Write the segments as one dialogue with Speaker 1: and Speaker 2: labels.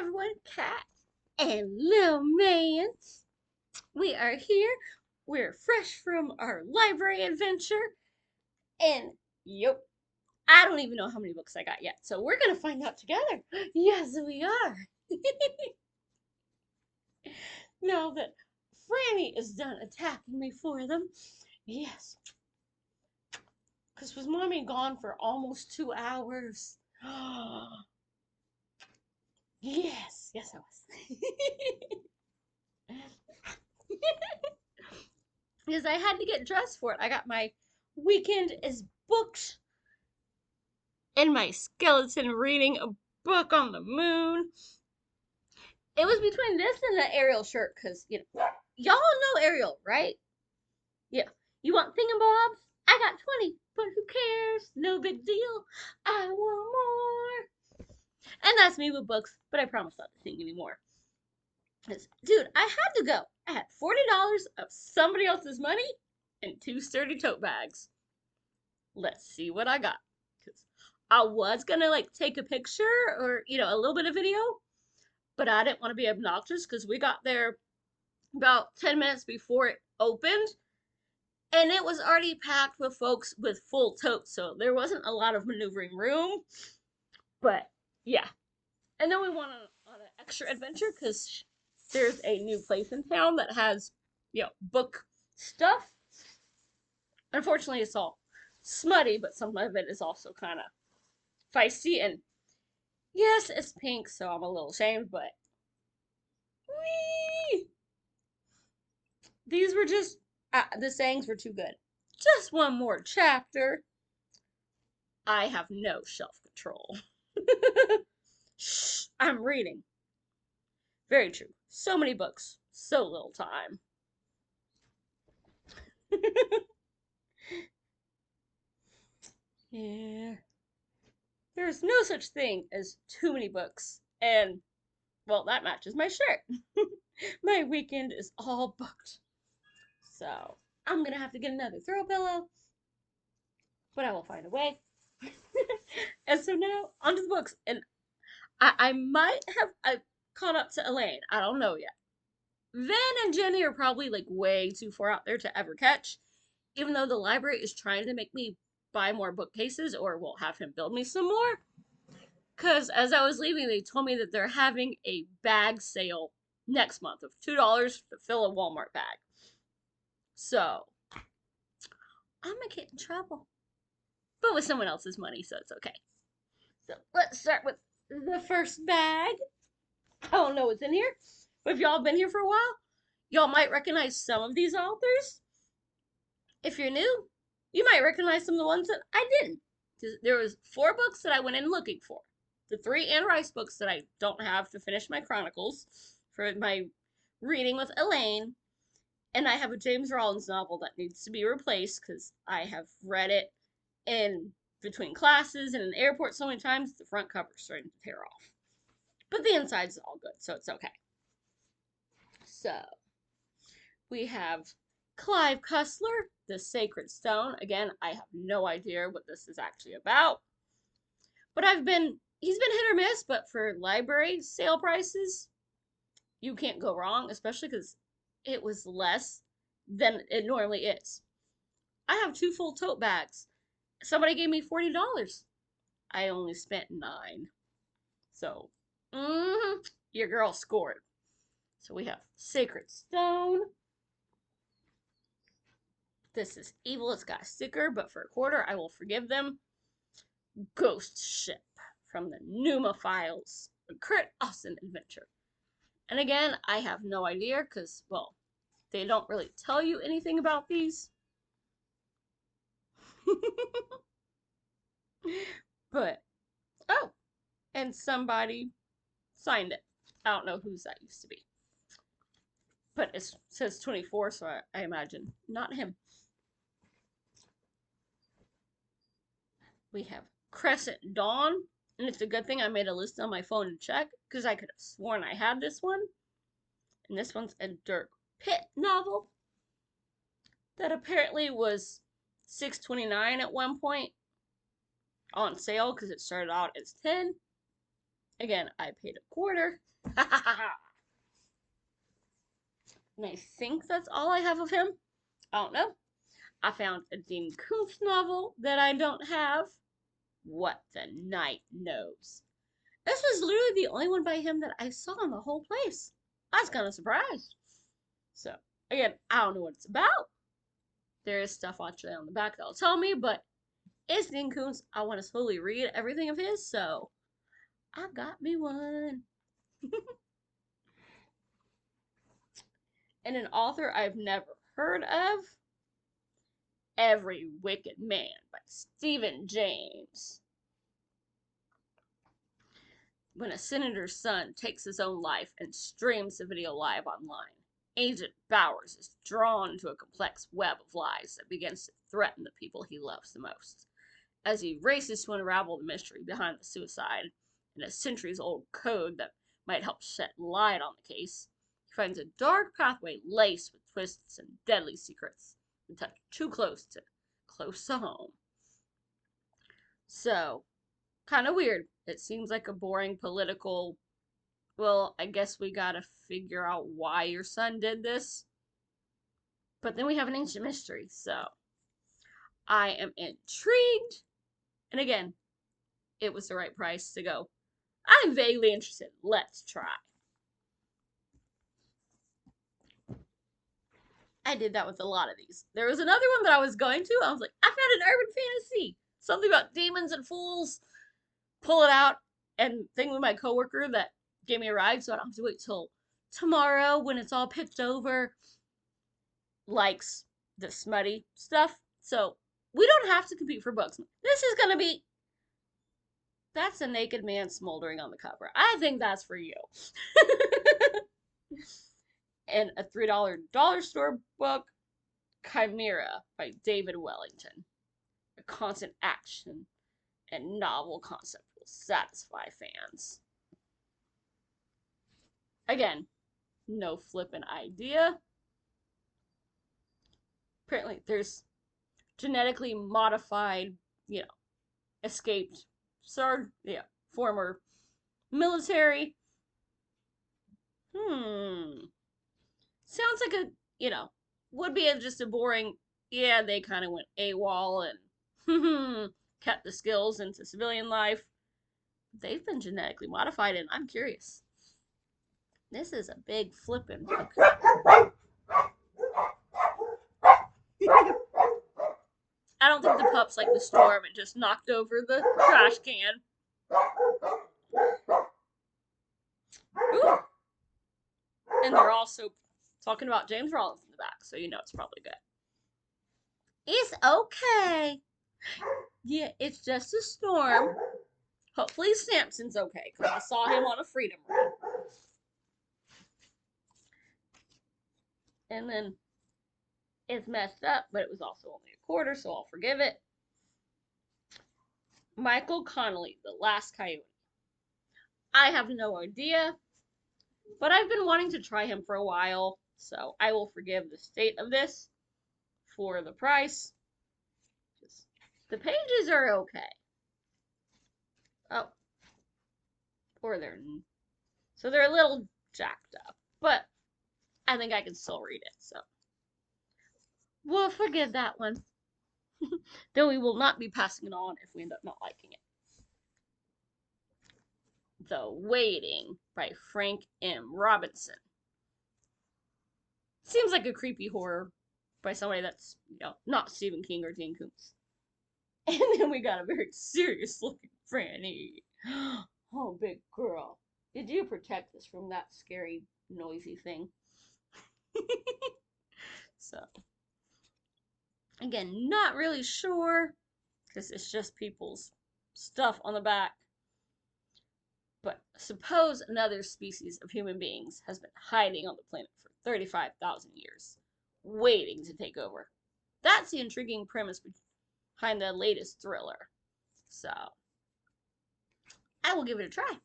Speaker 1: everyone, Cat and Lil Mans. We are here. We're fresh from our library adventure. And yep, I don't even know how many books I got yet. So we're going to find out together. Yes, we are. Now that Franny is done attacking me for them. Yes. Because was Mommy gone for almost 2 hours? Yes, I was. Because I had to get dressed for it. I got my weekend is booked and my skeleton reading a book on the moon. It was between this and the Ariel shirt, because, y'all know Ariel, right? Yeah. You want thingamabobs? I got 20, but who cares? No big deal. I want more. And that's me with books, but I promise not to sing anymore. Dude, I had to go. I had $40 of somebody else's money and 2 sturdy tote bags. Let's see what I got. Because I was gonna take a picture or a little bit of video, but I didn't want to be obnoxious because we got there about 10 minutes before it opened, and it was already packed with folks with full totes, so there wasn't a lot of maneuvering room. But yeah, and then we went on an extra adventure because there's a new place in town that has book stuff. Unfortunately, it's all smutty, but some of it is also kind of feisty. And yes, it's pink, so I'm a little ashamed, but whee! These were just, the sayings were too good. Just one more chapter. I have no self control. Shh, I'm reading. Very true. So many books, so little time. Yeah. There's no such thing as too many books. And, well, that matches my shirt. My weekend is all booked. So, I'm gonna have to get another throw pillow. But I will find a way. And so now, onto the books. And I might have caught up to Elaine. I don't know yet. Van and Jenni are probably way too far out there to ever catch. Even though the library is trying to make me buy more bookcases or will have him build me some more. Because as I was leaving, they told me that they're having a bag sale next month of $2 to fill a Walmart bag. So, I'm going to get in trouble. But with someone else's money, so it's okay. So, let's start with the first bag. I don't know what's in here, but if y'all been here for a while, y'all might recognize some of these authors. If you're new, you might recognize some of the ones that I didn't. There was 4 books that I went in looking for. The 3 Anne Rice books that I don't have to finish my chronicles for my reading with Elaine. And I have a James Rollins novel that needs to be replaced because I have read it in between classes and in the airport so many times, the front cover's starting to tear off. But the inside's all good, so it's okay. So, we have Clive Cussler, The Sacred Stone. Again, I have no idea what this is actually about. But he's been hit or miss, but for library sale prices, you can't go wrong, especially because it was less than it normally is. I have 2 full tote bags. Somebody gave me $40. I only spent 9. So, your girl scored. So we have Sacred Stone. This is evil. It's got a sticker, but for a quarter, I will forgive them. Ghost Ship from the Numa Files, a Kurt Austin adventure. And again, I have no idea because, well, they don't really tell you anything about these. But, oh, and somebody signed it. I don't know whose that used to be. But it says 24, so I imagine not him. We have Crescent Dawn. And it's a good thing I made a list on my phone to check, because I could have sworn I had this one. And this one's a Dirk Pitt novel that apparently was $6.29 at one point on sale because it started out as 10. Again, I paid $0.25. And I think that's all I have of him. I don't know. I found a Dean Koontz novel that I don't have. What the Night Knows. This was literally the only one by him that I saw in the whole place. I was kind of surprised. So, again, I don't know what it's about. There is stuff actually on the back that'll tell me, but it's Dean Koontz. I want to slowly read everything of his, so I got me one. And an author I've never heard of, Every Wicked Man by Stephen James. When a senator's son takes his own life and streams the video live online, Agent Bowers is drawn into a complex web of lies that begins to threaten the people he loves the most. As he races to unravel the mystery behind the suicide and a centuries-old code that might help shed light on the case, he finds a dark pathway laced with twists and deadly secrets that touch too close to home. So, kind of weird. It seems like a boring political, well, I guess we gotta figure out why your son did this. But then we have an ancient mystery, so I am intrigued. And again, it was the right price to go. I'm vaguely interested. Let's try. I did that with a lot of these. There was another one that I was going to. I was like, I found an urban fantasy. Something about demons and fools. Pull it out. And thing with my coworker that gave me a ride, so I don't have to wait till tomorrow when it's all picked over. Likes the smutty stuff. So we don't have to compete for books. This is gonna be. That's a naked man smoldering on the cover. I think that's for you. And a $3 dollar store book, Chimera by David Wellington. A constant action and novel concept will satisfy fans. Again, no flippin' idea. Apparently, there's genetically modified, escaped, former military. Sounds like would be just a boring, they kind of went AWOL and kept the skills into civilian life. They've been genetically modified, and I'm curious. This is a big flippin' book. I don't think the pups like the storm and just knocked over the trash can. Ooh. And they're also talking about James Rollins in the back, so you know it's probably good. It's okay. Yeah, it's just a storm. Hopefully Samson's okay, because I saw him on a freedom run. And then it's messed up, but it was also only a quarter, so I'll forgive it. Michael Connolly, The Last Coyote. I have no idea, but I've been wanting to try him for a while, so I will forgive the state of this for the price. The pages are okay. Oh. Or they're a little jacked up, but I think I can still read it, so we'll forgive that one. Though we will not be passing it on if we end up not liking it. The Waiting by Frank M. Robinson. Seems like a creepy horror by somebody that's, not Stephen King or Dean Koontz. And then we got a very serious looking Franny. Oh, big girl. Did you protect us from that scary, noisy thing? So, again, not really sure, because it's just people's stuff on the back. But suppose another species of human beings has been hiding on the planet for 35,000 years, waiting to take over. That's the intriguing premise behind the latest thriller. So, I will give it a try.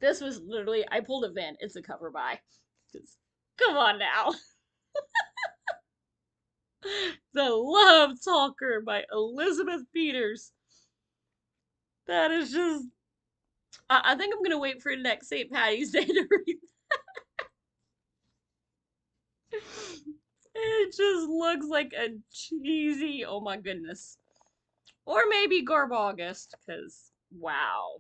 Speaker 1: This was literally, I pulled a Venn. It's a cover by. Just, come on now. The Love Talker by Elizabeth Peters. That is just. I think I'm gonna wait for next St. Patty's Day to read. It just looks like a cheesy. Oh my goodness. Or maybe Garb August, because wow.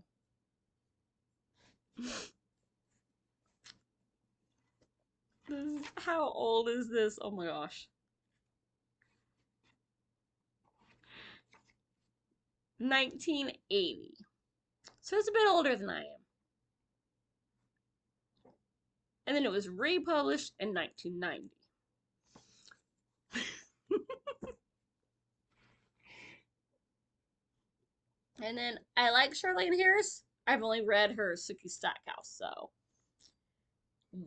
Speaker 1: How old is this? Oh my gosh. 1980. So it's a bit older than I am. And then it was republished in 1990. And then I like Charlene Harris. I've only read her Sookie Stackhouse, so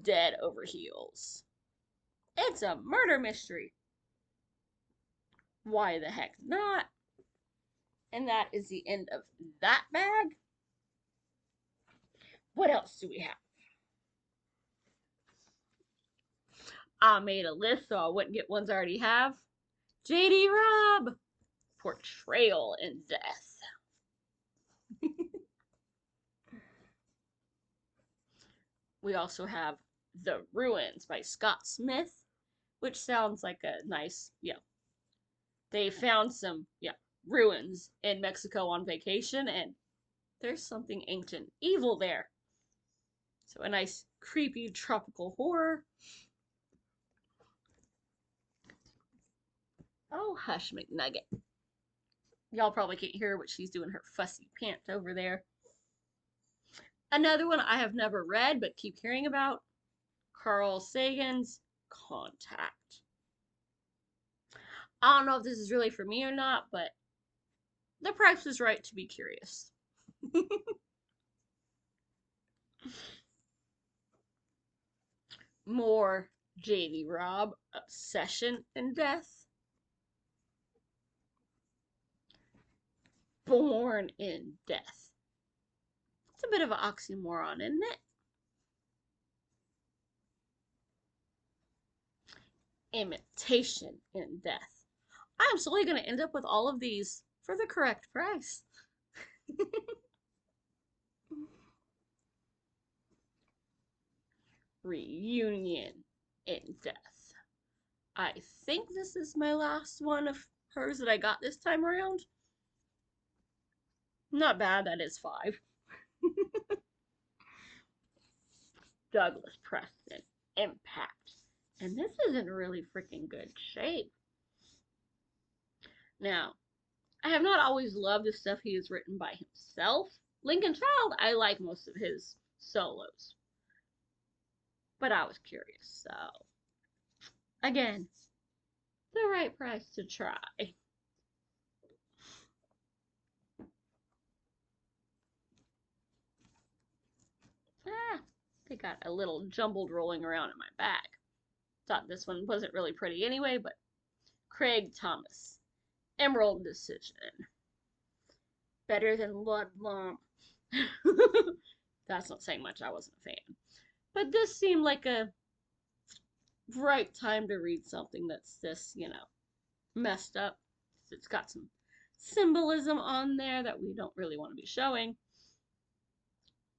Speaker 1: dead over heels. It's a murder mystery. Why the heck not? And that is the end of that bag. What else do we have? I made a list so I wouldn't get ones I already have. J.D. Robb, Portrayal in Death. We also have The Ruins by Scott Smith, which sounds like a nice, they found some, ruins in Mexico on vacation, and there's something ancient evil there. So a nice, creepy, tropical horror. Oh, hush, McNugget. Y'all probably can't hear what she's doing her fussy pant over there. Another one I have never read but keep hearing about, Carl Sagan's Contact. I don't know if this is really for me or not, but the price was right to be curious. More J.D. Robb, Obsession in Death. Born in Death. It's a bit of an oxymoron, isn't it? Imitation in Death. I'm slowly going to end up with all of these for the correct price. Reunion in Death. I think this is my last one of hers that I got this time around. Not bad, that is 5. Douglas Preston, Impact. And this is in really freaking good shape. Now, I have not always loved the stuff he has written by himself. Lincoln Child, I like most of his solos. But I was curious, so. Again, the right price to try. Ah, they got a little jumbled rolling around in my bag. Thought this one wasn't really pretty anyway, but Craig Thomas, Emerald Decision. Better than Ludlum. That's not saying much, I wasn't a fan. But this seemed like a right time to read something that's this, messed up. It's got some symbolism on there that we don't really want to be showing.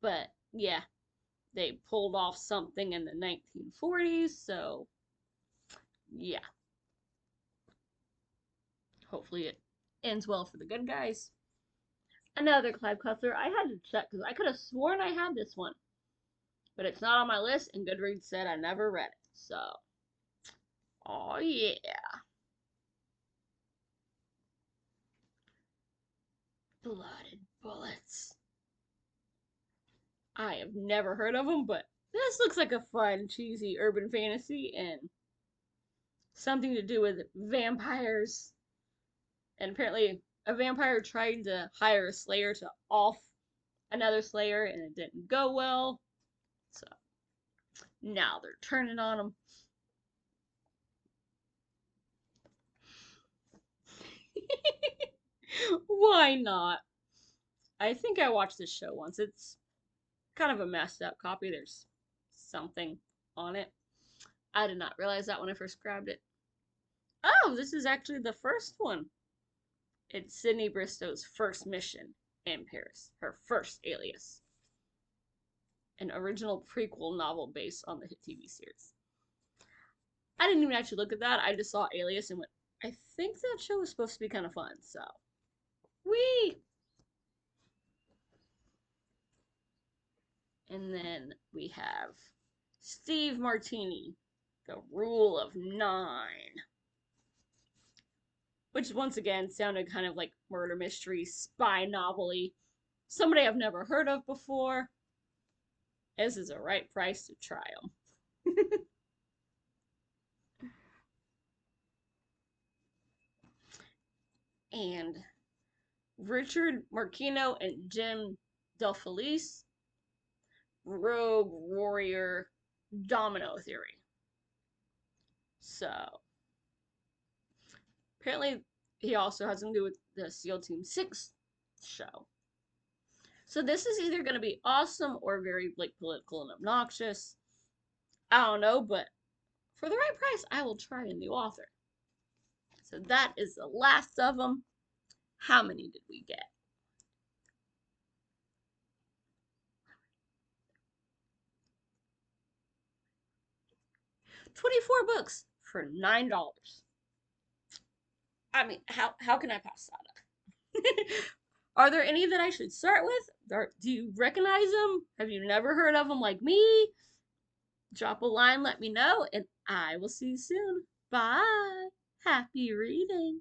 Speaker 1: But yeah, they pulled off something in the 1940s, so yeah. Hopefully it ends well for the good guys. Another Clive Cussler. I had to check because I could have sworn I had this one. But it's not on my list, and Goodreads said I never read it. So, oh yeah. Blood and Bullets. I have never heard of them, but this looks like a fun, cheesy urban fantasy and something to do with vampires. And apparently, a vampire tried to hire a slayer to off another slayer, and it didn't go well. So, now they're turning on him. Why not? I think I watched this show once. It's kind of a messed up copy. There's something on it. I did not realize that when I first grabbed it. Oh, this is actually the first one. It's Sydney Bristow's first mission. in Paris, her first alias. An original prequel novel based on the hit TV series. I didn't even actually look at that. I just saw Alias and went, I think that show was supposed to be kind of fun, so. Whee! And then we have Steve Martini, The Rule of Nine. Which once again sounded kind of like murder mystery, spy novel-y. Somebody I've never heard of before. This is a right price to try them. And Richard Marquino and Jim DelFelice, Rogue Warrior Domino Theory. So, apparently he also has something to do with the SEAL Team 6 show. So this is either going to be awesome or very like political and obnoxious. I don't know, but for the right price, I will try a new author. So that is the last of them. How many did we get? 24 books for $9. I mean, how can I pass that up? Are there any that I should start with? Do you recognize them? Have you never heard of them like me? Drop a line, let me know, and I will see you soon. Bye. Happy reading.